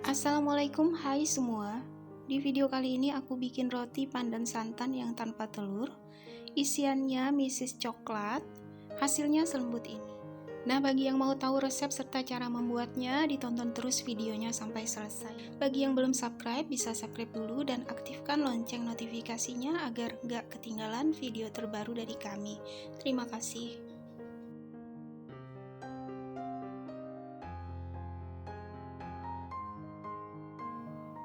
Assalamualaikum, hai semua. Di video kali ini aku bikin roti pandan santan yang tanpa telur. Isiannya misis coklat. Hasilnya selembut ini. Nah, bagi yang mau tahu resep serta cara membuatnya, ditonton terus videonya sampai selesai. Bagi yang belum subscribe, bisa subscribe dulu dan aktifkan lonceng notifikasinya agar nggak ketinggalan video terbaru dari kami. Terima kasih.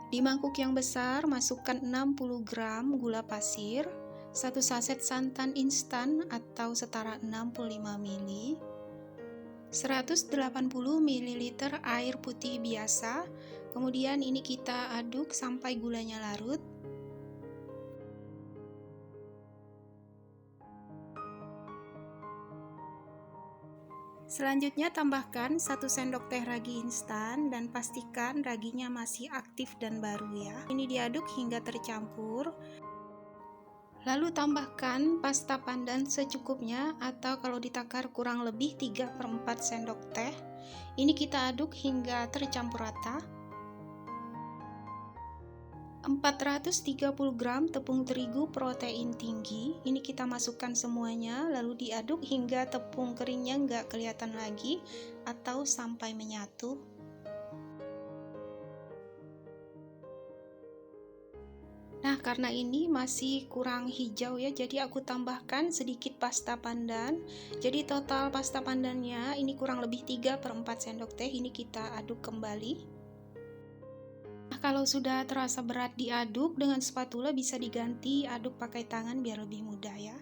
Di mangkuk yang besar, masukkan 60 gram gula pasir, 1 saset santan instan atau setara 65 ml, 180 ml air putih biasa, kemudian ini kita aduk sampai gulanya larut. Selanjutnya tambahkan 1 sendok teh ragi instan dan pastikan raginya masih aktif dan baru ya. Ini diaduk hingga tercampur. Lalu tambahkan pasta pandan secukupnya atau kalau ditakar kurang lebih 3/4 sendok teh. Ini kita aduk hingga tercampur rata. 430 gram tepung terigu protein tinggi, ini kita masukkan semuanya lalu diaduk hingga tepung keringnya nggak kelihatan lagi atau sampai menyatu. Nah, karena ini masih kurang hijau ya, jadi aku tambahkan sedikit pasta pandan. Jadi total pasta pandannya ini kurang lebih 3/4 sendok teh, ini kita aduk kembali. Kalau sudah terasa berat diaduk dengan spatula, bisa diganti aduk pakai tangan biar lebih mudah ya.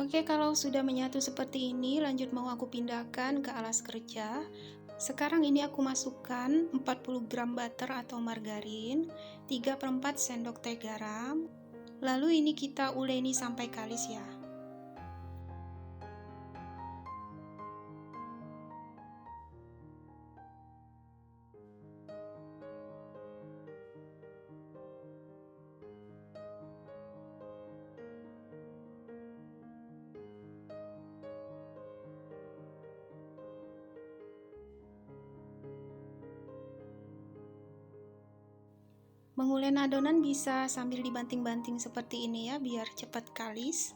Oke, kalau sudah menyatu seperti ini, lanjut mau aku pindahkan ke alas kerja. Sekarang ini aku masukkan 40 gram butter atau margarin, 3/4 sendok teh garam. Lalu ini kita uleni sampai kalis ya. Mengulen adonan bisa sambil dibanting-banting seperti ini ya, biar cepat kalis.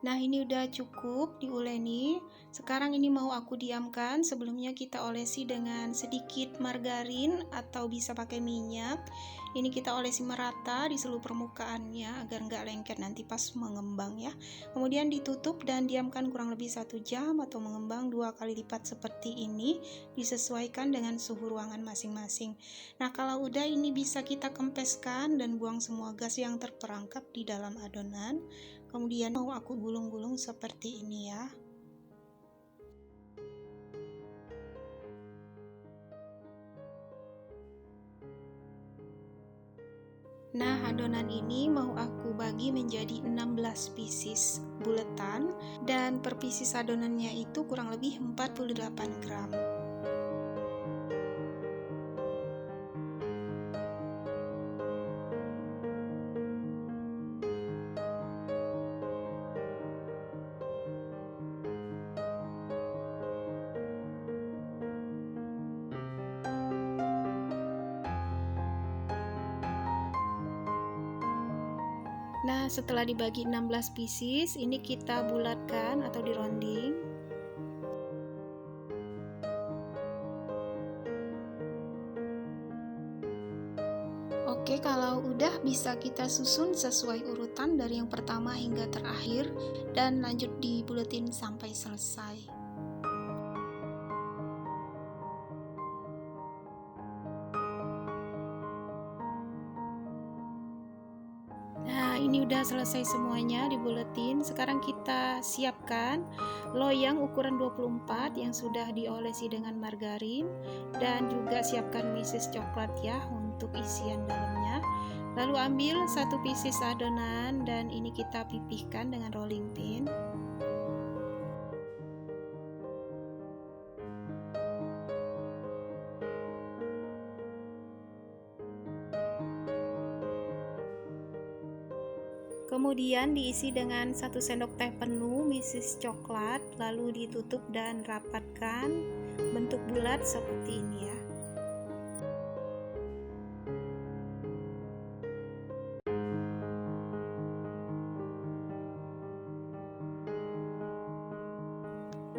Nah, ini udah cukup diuleni. Sekarang ini mau aku diamkan. Sebelumnya kita olesi dengan sedikit margarin atau bisa pakai minyak. Ini kita olesi merata di seluruh permukaannya agar nggak lengket nanti pas mengembang ya. Kemudian ditutup dan diamkan kurang lebih 1 jam atau mengembang 2 kali lipat seperti ini. Disesuaikan dengan suhu ruangan masing-masing. Nah, kalau udah ini bisa kita kempeskan dan buang semua gas yang terperangkap di dalam adonan. Kemudian mau aku gulung-gulung seperti ini ya. Nah, adonan ini mau aku bagi menjadi 16 pieces buletan dan per pieces adonannya itu kurang lebih 48 gram. Nah, setelah dibagi 16 pieces, ini kita bulatkan atau dironding. Oke, kalau udah bisa kita susun sesuai urutan dari yang pertama hingga terakhir dan lanjut dibuletin sampai selesai. Nah, ini udah selesai semuanya dibuletin. Sekarang kita siapkan loyang ukuran 24 yang sudah diolesi dengan margarin dan juga siapkan misis coklat ya untuk isian dalamnya. Lalu ambil 1 pieces adonan dan ini kita pipihkan dengan rolling pin. Kemudian diisi dengan 1 sendok teh penuh mesis coklat, lalu ditutup dan rapatkan bentuk bulat seperti ini ya.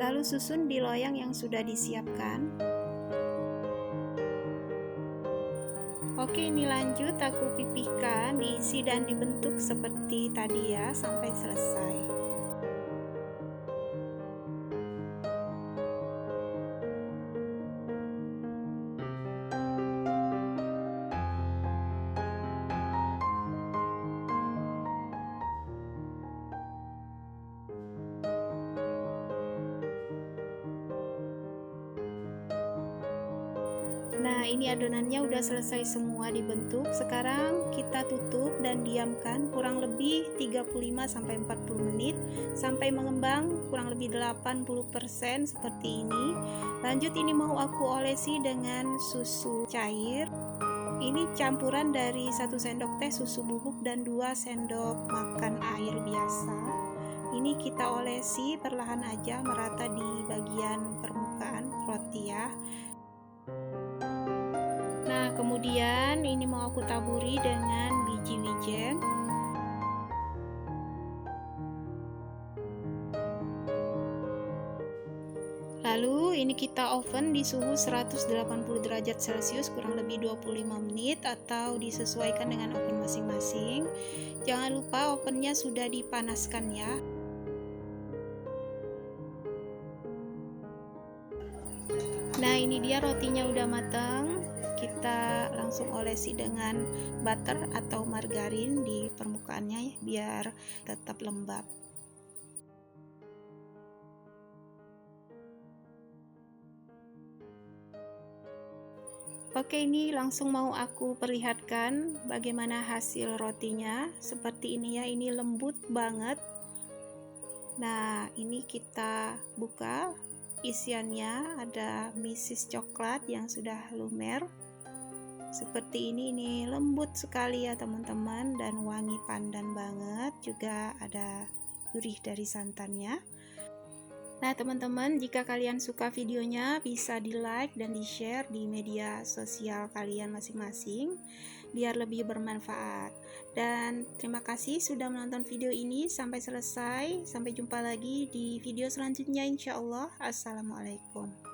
Lalu susun di loyang yang sudah disiapkan. Oke, ini lanjut aku pipihkan, diisi dan dibentuk seperti tadi ya sampai selesai. Nah, ini adonannya udah selesai semua dibentuk. Sekarang kita tutup dan diamkan kurang lebih 35-40 menit sampai mengembang kurang lebih 80% seperti ini. Lanjut, ini mau aku olesi dengan susu cair. Ini campuran dari 1 sendok teh susu bubuk dan 2 sendok makan air biasa. Ini kita olesi perlahan aja merata di bagian permukaan roti ya. Nah, kemudian ini mau aku taburi dengan biji wijen. Lalu ini kita oven di suhu 180 derajat Celcius kurang lebih 25 menit atau disesuaikan dengan oven masing-masing. Jangan lupa ovennya sudah dipanaskan ya. Nah, ini dia rotinya udah matang. Kita langsung olesi dengan butter atau margarin di permukaannya ya, biar tetap lembab. Oke, ini langsung mau aku perlihatkan bagaimana hasil rotinya. Seperti ini ya, ini lembut banget. Nah, ini kita buka. Isiannya ada mesis coklat yang sudah lumer. Seperti ini lembut sekali ya teman-teman, dan wangi pandan banget, juga ada gurih dari santannya. Nah teman-teman, jika kalian suka videonya bisa di like dan di share di media sosial kalian masing-masing biar lebih bermanfaat. Dan terima kasih sudah menonton video ini sampai selesai. Sampai jumpa lagi di video selanjutnya, insya Allah. Assalamualaikum.